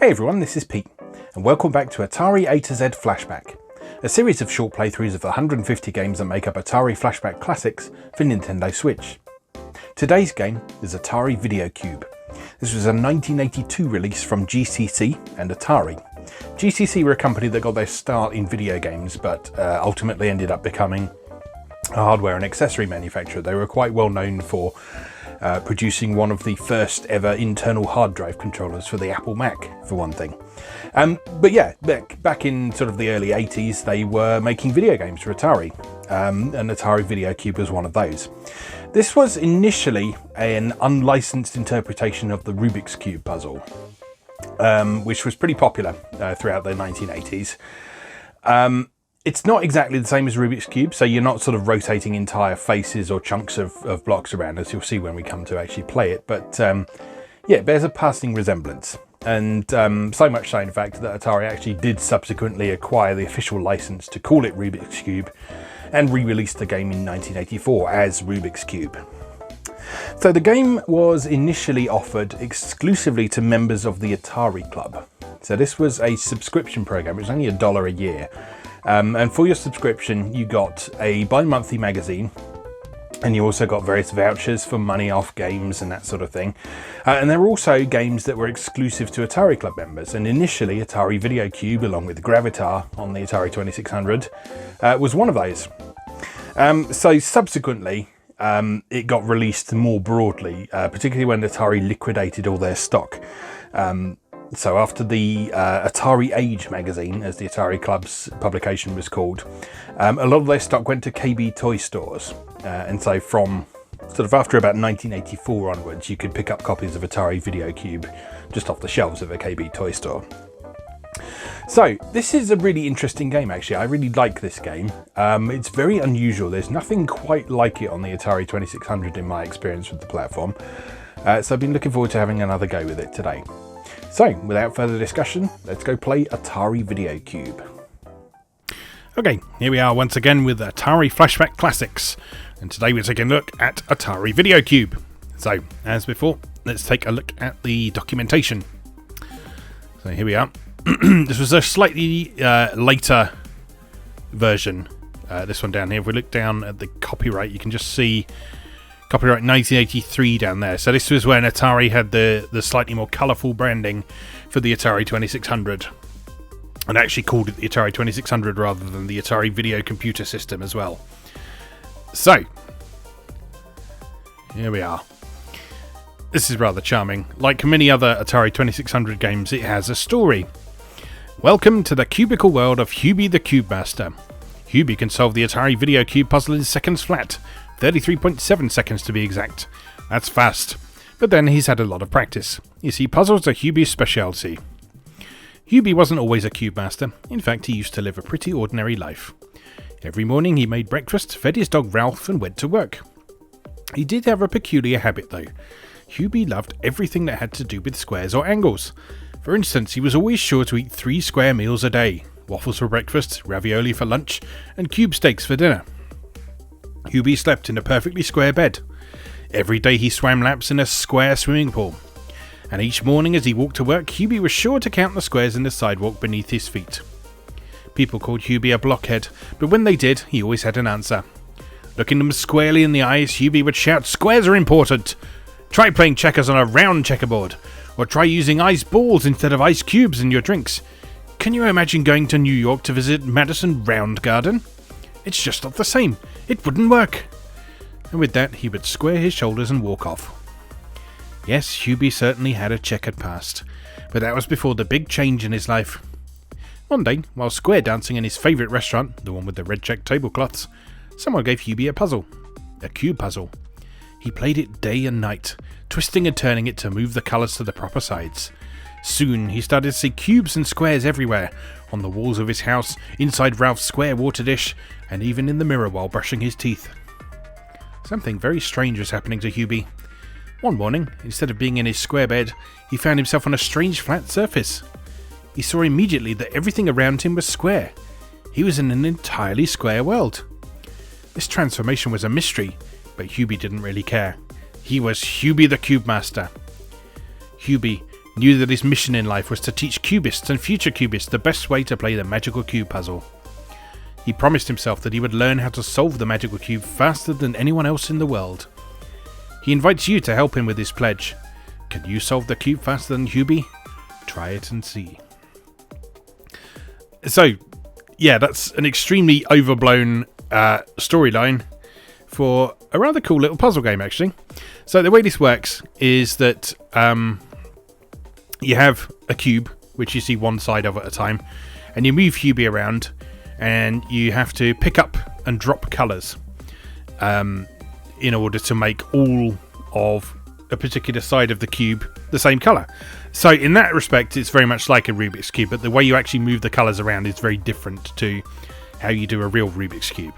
Hey everyone, this is Pete, and welcome back to Atari A to Z Flashback, a series of short playthroughs of the 150 games that make up Atari Flashback Classics for Nintendo Switch. Today's game is Atari Video Cube. This was a 1982 release from GCC and Atari. GCC were a company that got their start in video games, but ultimately ended up becoming a hardware and accessory manufacturer. They were quite well known for producing one of the first ever internal hard drive controllers for the Apple Mac, for one thing. But yeah, back in sort of the early 80s, they were making video games for Atari, and Atari Video Cube was one of those. This was initially an unlicensed interpretation of the Rubik's Cube puzzle, which was pretty popular throughout the 1980s. It's not exactly the same as Rubik's Cube, so you're not sort of rotating entire faces or chunks of blocks around, as you'll see when we come to actually play it. But yeah, it bears a passing resemblance. And so much so, in fact, that Atari actually did subsequently acquire the official license to call it Rubik's Cube and re-released the game in 1984 as Rubik's Cube. So the game was initially offered exclusively to members of the Atari Club. So this was a subscription program. It was only $1 a year. And for your subscription, you got a bi-monthly magazine, and you also got various vouchers for money off games and that sort of thing. And there were also games that were exclusive to Atari Club members. And initially, Atari Video Cube, along with Gravitar on the Atari 2600, was one of those. So subsequently, it got released more broadly, particularly when Atari liquidated all their stock. So after the Atari Age magazine, as the Atari Club's publication was called, a lot of their stock went to KB toy stores. And so from sort of after about 1984 onwards, you could pick up copies of Atari Video Cube just off the shelves of a KB toy store. So this is a really interesting game, actually. I really like this game. It's very unusual. There's nothing quite like it on the Atari 2600 in my experience with the platform. So I've been looking forward to having another go with it today. So, without further discussion, let's go play Atari Video Cube. Okay, here we are once again with Atari Flashback Classics, and today we're taking a look at Atari Video Cube. So, as before, let's take a look at the documentation. So here we are. This was a slightly later version, this one down here. If we look down at the copyright, you can just see copyright 1983 down there. So this was when Atari had the slightly more colourful branding for the Atari 2600, and actually called it the Atari 2600 rather than the Atari Video Computer System as well. So here we are. This is rather charming. Like many other Atari 2600 games, it has a story. Welcome to the cubicle world of Hubie the Cube Master. Hubie can solve the Atari Video Cube puzzle in seconds flat. 33.7 seconds to be exact. That's fast. But then he's had a lot of practice. You see, puzzles are Hubie's speciality. Hubie wasn't always a cube master. In fact, he used to live a pretty ordinary life. Every morning he made breakfast, fed his dog Ralph, and went to work. He did have a peculiar habit though. Hubie loved everything that had to do with squares or angles. For instance, he was always sure to eat 3 square meals a day. Waffles for breakfast, ravioli for lunch, and cube steaks for dinner. Hubie slept in a perfectly square bed. Every day he swam laps in a square swimming pool. And each morning as he walked to work, Hubie was sure to count the squares in the sidewalk beneath his feet. People called Hubie a blockhead, but when they did, he always had an answer. Looking them squarely in the eyes, Hubie would shout, "Squares are important! Try playing checkers on a round checkerboard, or try using ice balls instead of ice cubes in your drinks. Can you imagine going to New York to visit Madison Round Garden? It's just not the same. It wouldn't work." And with that, he would square his shoulders and walk off. Yes, Hubie certainly had a checkered past, but that was before the big change in his life. One day, while square dancing in his favourite restaurant, the one with the red check tablecloths, someone gave Hubie a puzzle. A cube puzzle. He played it day and night, twisting and turning it to move the colours to the proper sides. Soon he started to see cubes and squares everywhere, on the walls of his house, inside Ralph's square water dish, and even in the mirror while brushing his teeth. Something very strange was happening to Hubie. One morning, instead of being in his square bed, he found himself on a strange flat surface. He saw immediately that everything around him was square. He was in an entirely square world. This transformation was a mystery, but Hubie didn't really care. He was Hubie the Cube Master. Hubie knew that his mission in life was to teach cubists and future cubists the best way to play the magical cube puzzle. He promised himself that he would learn how to solve the magical cube faster than anyone else in the world. He invites you to help him with his pledge. Can you solve the cube faster than Hubie? Try it and see. So, yeah, that's an extremely overblown storyline for a rather cool little puzzle game, actually. So the way this works is that you have a cube, which you see one side of at a time, and you move Hubie around, and you have to pick up and drop colours in order to make all of a particular side of the cube the same colour. So in that respect, it's very much like a Rubik's Cube, but the way you actually move the colours around is very different to how you do a real Rubik's Cube.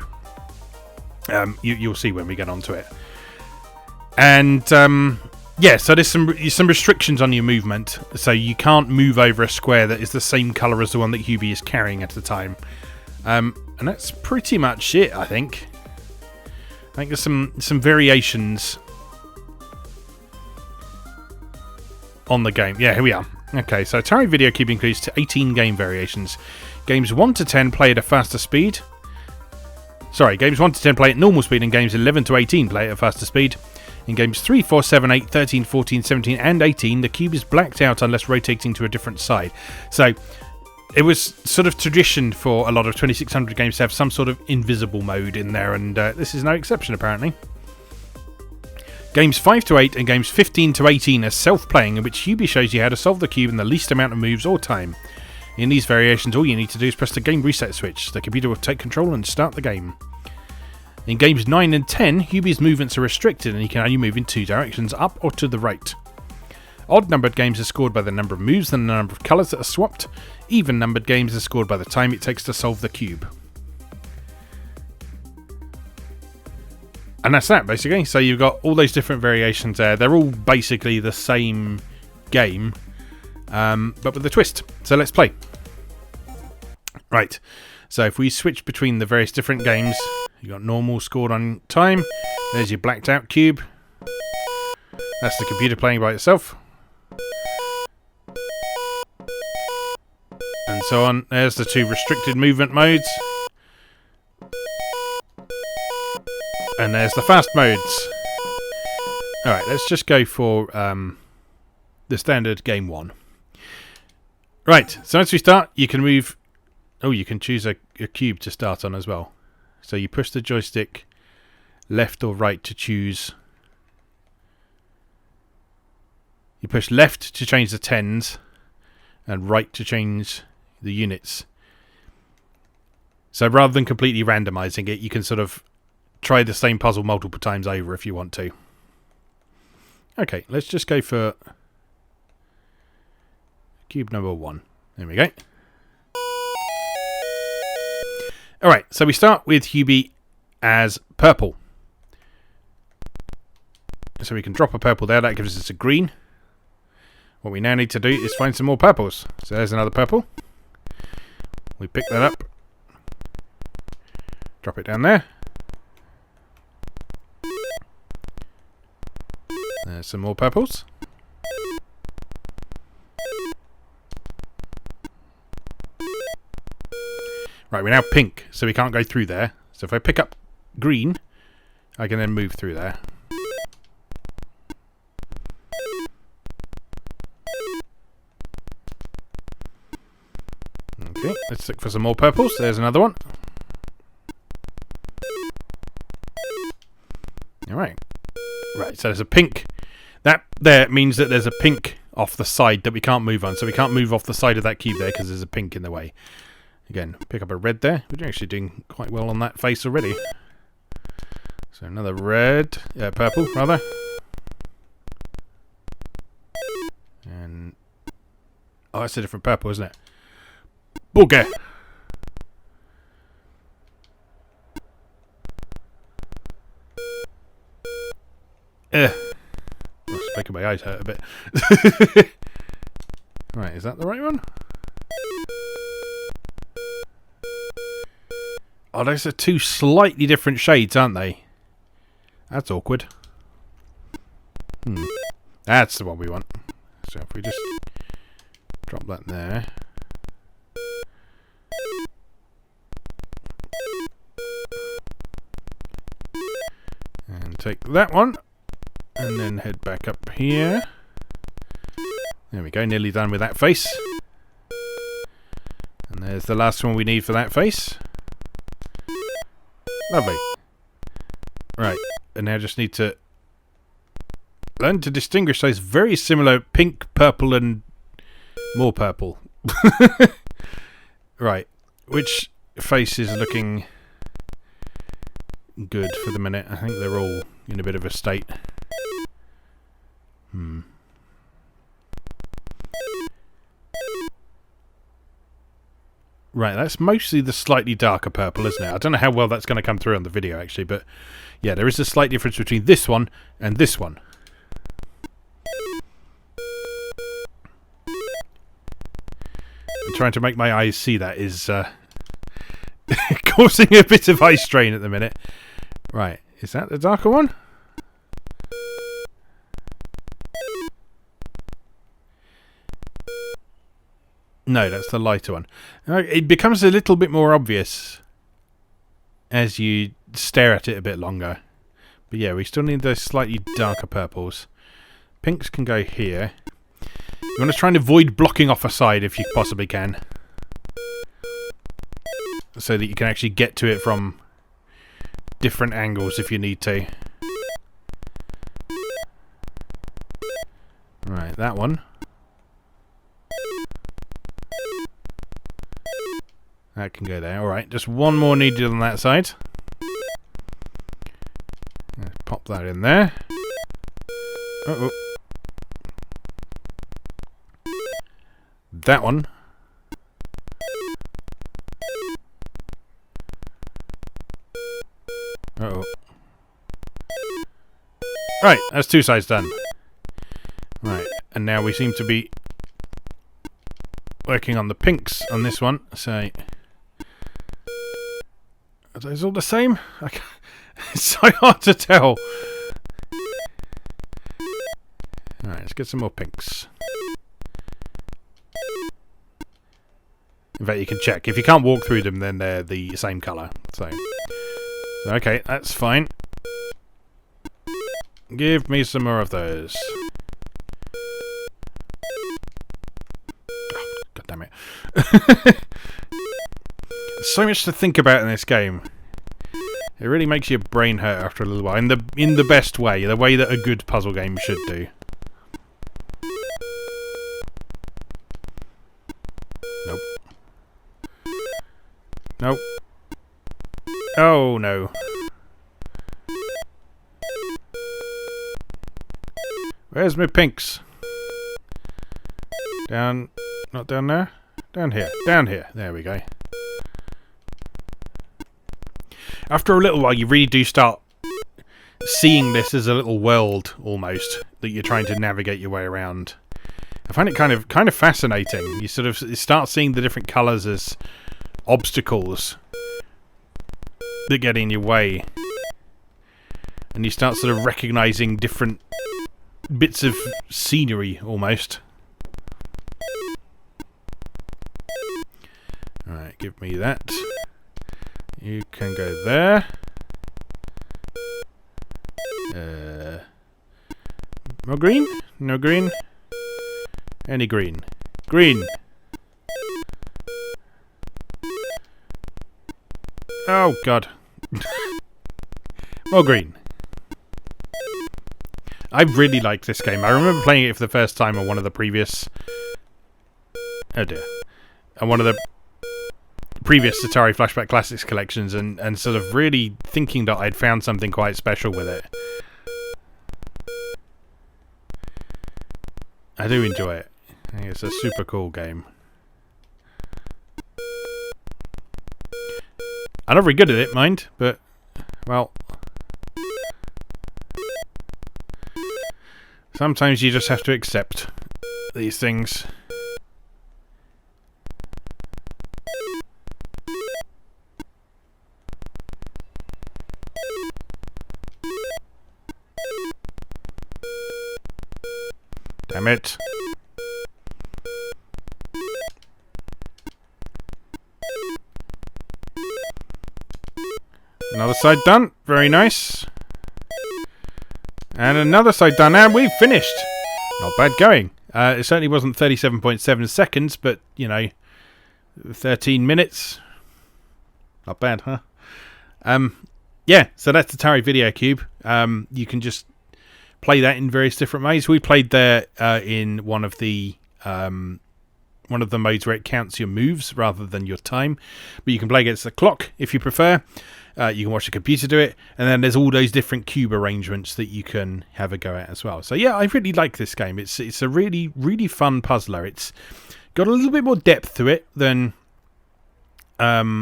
You'll see when we get onto it. And yeah, so there's some restrictions on your movement. So you can't move over a square that is the same colour as the one that Hubie is carrying at the time. And that's pretty much it, I think. I think there's some variations on the game. Yeah, here we are. Okay, so Atari Video Cube includes 18 game variations. Games 1 to 10 play at a faster speed. Sorry, games 1 to 10 play at normal speed, and games 11 to 18 play at a faster speed. In games 3, 4, 7, 8, 13, 14, 17, and 18, the cube is blacked out unless rotating to a different side. So, it was sort of tradition for a lot of 2600 games to have some sort of invisible mode in there, and this is no exception, apparently. Games 5 to 8 and games 15 to 18 are self-playing, in which Hubie shows you how to solve the cube in the least amount of moves or time. In these variations, all you need to do is press the game reset switch. The computer will take control and start the game. In games 9 and 10, Hubie's movements are restricted and he can only move in two directions, up or to the right. Odd-numbered games are scored by the number of moves and the number of colours that are swapped. Even-numbered games are scored by the time it takes to solve the cube. And that's that, basically. So you've got all those different variations there. They're all basically the same game, but with a twist. So let's play. Right. So if we switch between the various different games, you've got normal scored on time. There's your blacked out cube. That's the computer playing by itself. And so on. There's the two restricted movement modes. And there's the fast modes. Alright, let's just go for the standard game 1. Right, so as we start, you can move... Oh, you can choose a cube to start on as well. So you push the joystick left or right to choose... You push left to change the tens, and right to change the units. So rather than completely randomizing it, you can sort of try the same puzzle multiple times over if you want to. Okay, let's just go for cube number 1. There we go. Alright, so we start with Hubie as purple. So we can drop a purple there, that gives us a green. What we now need to do is find some more purples. So there's another purple. We pick that up. Drop it down there. There's some more purples. Right, we're now pink, so we can't go through there. So if I pick up green, I can then move through there. Okay, let's look for some more purples. There's another one. Alright. Right, so there's a pink. That there means that there's a pink off the side that we can't move on. So we can't move off the side of that cube there because there's a pink in the way. Again, pick up a red there. We're actually doing quite well on that face already. So another red, purple rather. And oh, that's a different purple, isn't it? Booger. It's making my eyes hurt a bit. Right, is that the right one? Oh, those are two slightly different shades, aren't they? That's awkward. That's the one we want. So if we just Drop that there. And take that one. And then head back up here. There we go, nearly done with that face. And there's the last one we need for that face. Lovely. Right, and now just need to learn to distinguish those very similar pink, purple, and more purple. Right, which face is looking good for the minute? I think they're all in a bit of a state. Right, that's mostly the slightly darker purple, isn't it? I don't know how well that's going to come through on the video, actually, but yeah, there is a slight difference between this one and this one. And trying to make my eyes see that is causing a bit of eye strain at the minute. Right, is that the darker one? No, that's the lighter one. It becomes a little bit more obvious as you stare at it a bit longer. But yeah, we still need those slightly darker purples. Pinks can go here. You want to try and avoid blocking off a side if you possibly can, so that you can actually get to it from different angles if you need to. Right, that one. That can go there. Alright, just one more needed on that side. Let's pop that in there. Uh-oh. That one. Uh-oh. Right, that's two sides done. Right, and now we seem to be working on the pinks on this one, so... Are those all the same? It's so hard to tell. Alright, let's get some more pinks. In fact, you can check. If you can't walk through them, then they're the same colour. So okay, that's fine. Give me some more of those. Oh, God damn it. So much to think about in this game. It really makes your brain hurt after a little while, in the best way, the way that a good puzzle game should do. Nope. Nope. Oh no. Where's my pinks? Down, not down there? Down here. Down here. There we go. After a little while, you really do start seeing this as a little world, almost, that you're trying to navigate your way around. I find it kind of fascinating. You sort of start seeing the different colours as obstacles that get in your way. And you start sort of recognising different bits of scenery, almost. Alright, give me that. You can go there. More green? No green? Any green? Green! Oh, God. More green. I really like this game. I remember playing it for the first time on one of the previous... Oh, dear. On one of the previous Atari Flashback Classics collections, and sort of really thinking that I'd found something quite special with it. I do enjoy it. I think it's a super cool game. I'm not very good at it, mind, but, well... Sometimes you just have to accept these things. Damn it. Another side done. Very nice. And another side done. And we've finished. Not bad going. It certainly wasn't 37.7 seconds, but, you know, 13 minutes. Not bad, huh? Yeah, so that's Atari Video Cube. You can just play that in various different ways. We played there in one of the modes where it counts your moves rather than your time. But you can play against the clock if you prefer. You can watch the computer do it. And then there's all those different cube arrangements that you can have a go at as well. So yeah, I really like this game. It's a really, really fun puzzler. It's got a little bit more depth to it than a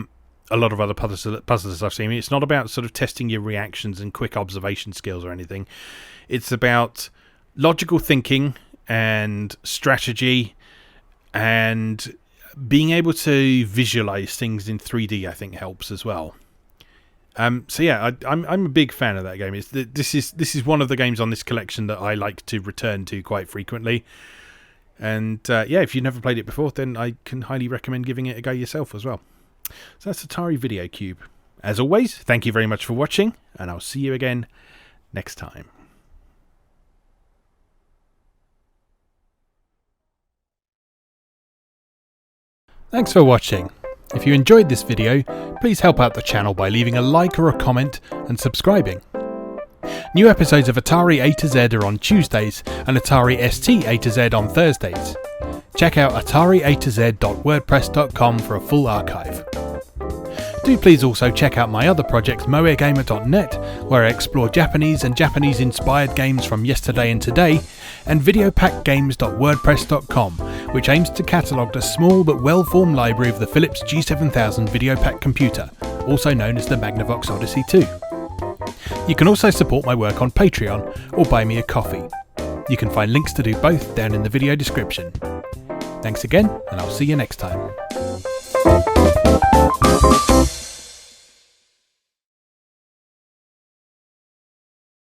lot of other puzzles I've seen. I mean, it's not about sort of testing your reactions and quick observation skills or anything. It's about logical thinking and strategy and being able to visualize things in 3D, I think, helps as well. So yeah, I'm a big fan of that game. This is one of the games on this collection that I like to return to quite frequently. And yeah, if you've never played it before, then I can highly recommend giving it a go yourself as well. So that's Atari Video Cube. As always, thank you very much for watching, and I'll see you again next time. Thanks for watching. If you enjoyed this video, please help out the channel by leaving a like or a comment and subscribing. New episodes of Atari A to Z are on Tuesdays and Atari ST A to Z on Thursdays. Check out atariatoz.wordpress.com for a full archive. Do please also check out my other projects moegamer.net, where I explore Japanese and Japanese-inspired games from yesterday and today, and videopackgames.wordpress.com, which aims to catalogue the small but well-formed library of the Philips G7000 Videopack computer, also known as the Magnavox Odyssey 2. You can also support my work on Patreon or buy me a coffee. You can find links to do both down in the video description. Thanks again, and I'll see you next time.